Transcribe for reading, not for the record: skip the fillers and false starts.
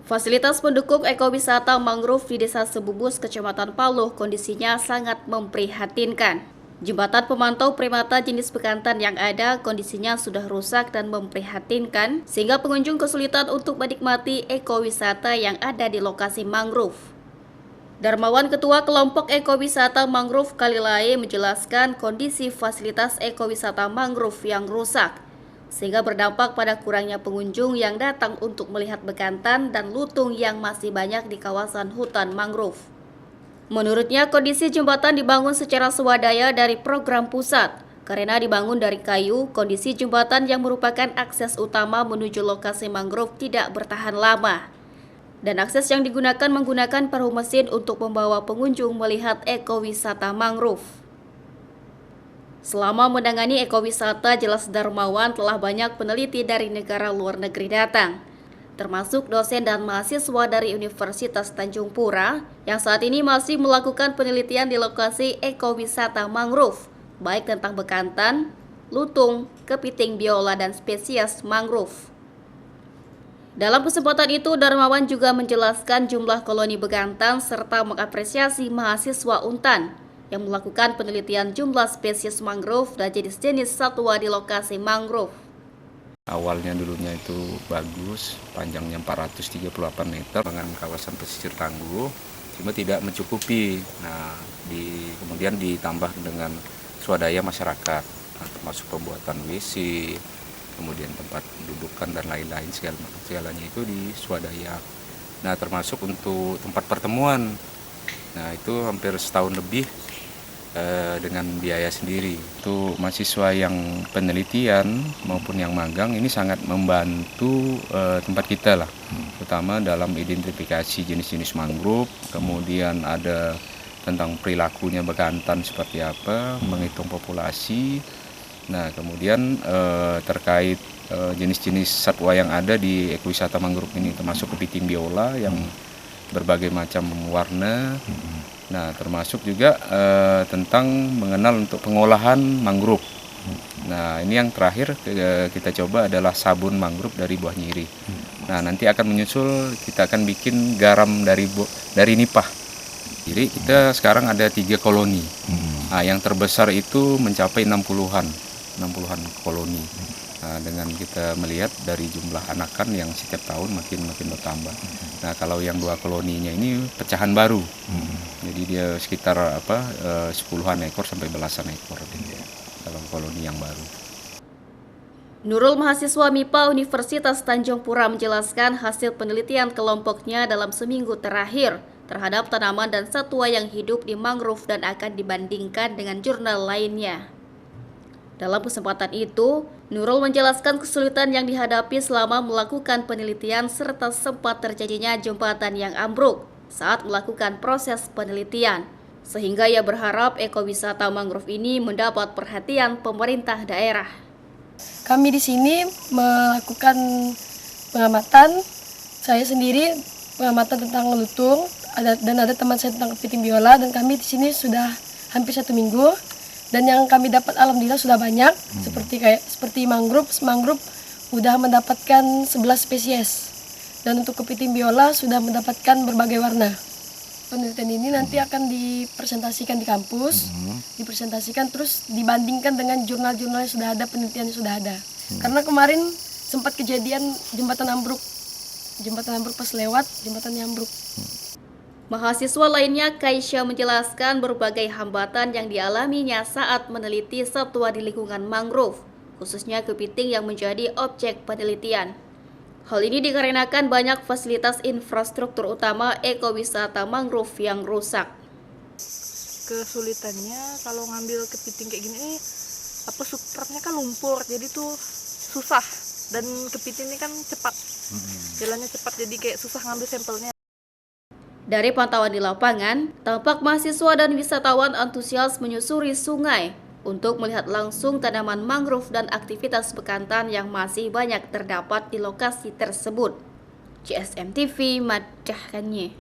Fasilitas pendukung ekowisata mangrove di Desa Sebubus, Kecamatan Paloh, kondisinya sangat memprihatinkan. Jembatan pemantau primata jenis bekantan yang ada kondisinya sudah rusak dan memprihatinkan, sehingga pengunjung kesulitan untuk menikmati ekowisata yang ada di lokasi mangrove. Darmawan, Ketua Kelompok Ekowisata Mangrove Kalilae, menjelaskan kondisi fasilitas ekowisata mangrove yang rusak, sehingga berdampak pada kurangnya pengunjung yang datang untuk melihat bekantan dan lutung yang masih banyak di kawasan hutan mangrove. Menurutnya, kondisi jembatan dibangun secara swadaya dari program pusat. Karena dibangun dari kayu, kondisi jembatan yang merupakan akses utama menuju lokasi mangrove tidak bertahan lama. Dan akses yang digunakan menggunakan perahu mesin untuk membawa pengunjung melihat ekowisata mangrove. Selama menangani ekowisata, jelas Darmawan telah banyak peneliti dari negara luar negeri datang, termasuk dosen dan mahasiswa dari Universitas Tanjung Pura yang saat ini masih melakukan penelitian di lokasi ekowisata mangrove, baik tentang bekantan, lutung, kepiting biola, dan spesies mangrove. Dalam kesempatan itu, Darmawan juga menjelaskan jumlah koloni bekantan serta mengapresiasi mahasiswa Untan yang melakukan penelitian jumlah spesies mangrove dan jenis-jenis satwa di lokasi mangrove. Awalnya dulunya itu bagus, panjangnya 438 meter dengan kawasan pesisir tangguh, cuma tidak mencukupi. Nah, kemudian ditambah dengan swadaya masyarakat, termasuk pembuatan WC, kemudian tempat dudukan dan lain-lain, segalanya itu di swadaya. Nah, termasuk untuk tempat pertemuan. Nah, itu hampir setahun lebih dengan biaya sendiri. Itu mahasiswa yang penelitian maupun yang magang ini sangat membantu tempat kita lah, terutama dalam identifikasi jenis-jenis mangrove, kemudian ada tentang perilakunya bekantan seperti apa, menghitung populasi. Nah, kemudian terkait jenis-jenis satwa yang ada di ekowisata mangrove ini, termasuk kepiting biola yang berbagai macam warna. Nah, termasuk juga tentang mengenal untuk pengolahan mangrove. Nah, ini yang terakhir kita coba adalah sabun mangrove dari buah nyiri. Nah, nanti akan menyusul kita akan bikin garam dari nipah. Jadi kita sekarang ada 3 koloni. Nah, yang terbesar itu mencapai 60-an koloni. Nah, dengan kita melihat dari jumlah anakan yang setiap tahun makin bertambah. Nah, kalau yang 2 koloninya ini pecahan baru. Jadi dia sekitar 10-an ekor sampai belasan ekor dalam koloni yang baru. Nurul, mahasiswa MIPA Universitas Tanjung Pura, menjelaskan hasil penelitian kelompoknya dalam seminggu terakhir terhadap tanaman dan satwa yang hidup di mangrove dan akan dibandingkan dengan jurnal lainnya. Dalam kesempatan itu, Nurul menjelaskan kesulitan yang dihadapi selama melakukan penelitian serta sempat terjadinya jembatan yang ambruk saat melakukan proses penelitian, sehingga ia berharap ekowisata mangrove ini mendapat perhatian pemerintah daerah. Kami di sini melakukan pengamatan, saya sendiri pengamatan tentang lutung, dan ada teman saya tentang kepiting biola, dan kami di sini sudah hampir 1 minggu. Dan yang kami dapat alhamdulillah sudah banyak, seperti mangrove sudah mendapatkan 11 spesies. Dan untuk kepiting biola sudah mendapatkan berbagai warna. Penelitian ini nanti akan dipresentasikan di kampus, dipresentasikan terus dibandingkan dengan jurnal-jurnal yang sudah ada, penelitian yang sudah ada. Karena kemarin sempat kejadian jembatan ambruk pas lewat, jembatan ambruk. Mahasiswa lainnya, Kaisya, menjelaskan berbagai hambatan yang dialaminya saat meneliti satwa di lingkungan mangrove, khususnya kepiting yang menjadi objek penelitian. Hal ini dikarenakan banyak fasilitas infrastruktur utama ekowisata mangrove yang rusak. Kesulitannya kalau ngambil kepiting kayak gini, substratnya kan lumpur, jadi tuh susah. Dan kepiting ini kan cepat, jalannya cepat, jadi kayak susah ngambil sampelnya. Dari pantauan di lapangan, tampak mahasiswa dan wisatawan antusias menyusuri sungai untuk melihat langsung tanaman mangrove dan aktivitas bekantan yang masih banyak terdapat di lokasi tersebut. CSM TV madahkannya.